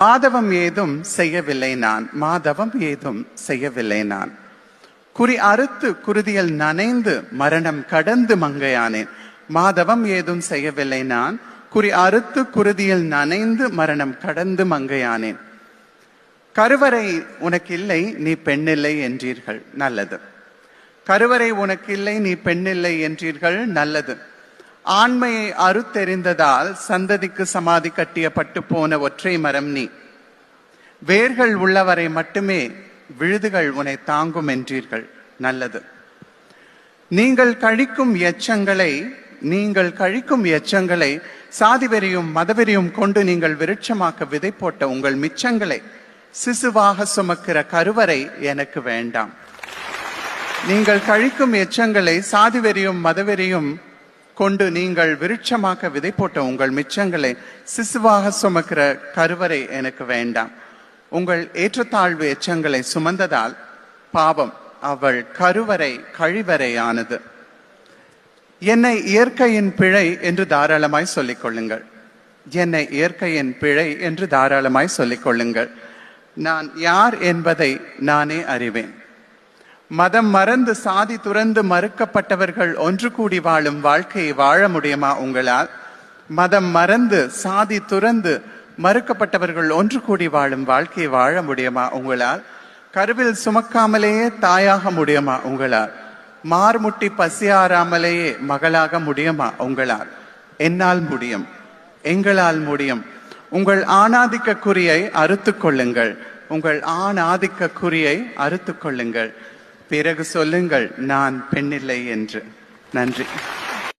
மாதவம் ஏதும் செய்யவில்லை நான், மாதவம் ஏதும் செய்யவில்லை நான். குறி அறுத்து குருதியில் நனைந்து மரணம் கடந்து மங்கையானேன். மாதவம் ஏதும் செய்யவில்லை நான், குறி அறுத்து குருதியில் நனைந்து மரணம் கடந்து மங்கையானேன். கருவறை உனக்கில்லை நீ பெண்ணில்லை என்றீர்கள், நல்லது. கருவறை உனக்கில்லை நீ பெண்ணில்லை என்றீர்கள், நல்லது. ஆண்மையை அறுத்தெறிந்ததால் சந்ததிக்கு சமாதி கட்டிய பட்டு போன ஒற்றை மரம் நீ. வேர்கள் உள்ளவரை மட்டுமே விழுதுகள் உன்னை தாங்கும் என்றீர்கள், நல்லது. நீங்கள் கழிக்கும் எச்சங்களை சாதிவெறியும் மதவெறியும் கொண்டு நீங்கள் விருட்சமாக்க விதை போட்ட உங்கள் மிச்சங்களை சிசுவாக சுமக்கிற கருவறை எனக்கு வேண்டாம். நீங்கள் கழிக்கும் எச்சங்களை சாதிவெறியும் மதவெறியும் கொண்டு நீங்கள் விருட்சமாக்க விதை போட்ட உங்கள் மிச்சங்களை சிசுவாக சுமக்கிற கருவறை எனக்கு வேண்டாம். உங்கள் ஏற்றத்தாழ்வு எச்சங்களை சுமந்ததால் பாவம் அவள் கருவறை கழிவறையானது. என்னை இயற்கையின் பிழை என்று தாராளமாய் சொல்லிக் கொள்ளுங்கள். என்னை இயற்கையின் பிழை என்று தாராளமாய் சொல்லிக் கொள்ளுங்கள். நான் யார் என்பதை நானே அறிவேன். மதம் மறந்து சாதி துறந்து மறுக்கப்பட்டவர்கள் ஒன்று கூடி வாழும் வாழ்க்கையை வாழ முடியுமா உங்களால்? மதம் மறந்து சாதி துறந்து மறுக்கப்பட்டவர்கள் ஒன்று கூடி வாழும் வாழ்க்கையை வாழ முடியுமா உங்களால்? கருவில் சுமக்காமலேயே தாயாக முடியுமா உங்களால்? மார்முட்டி பசியாராமலேயே மகளாக முடியுமா உங்களால்? என்னால் முடியும், எங்களால் முடியும். உங்கள் ஆணாதிக்க குறியை அறுத்து கொள்ளுங்கள். உங்கள் ஆணாதிக்க குறியை அறுத்து கொள்ளுங்கள். பிறகு சொல்லுங்கள் நான் பெண்ணில்லை என்று. நன்றி.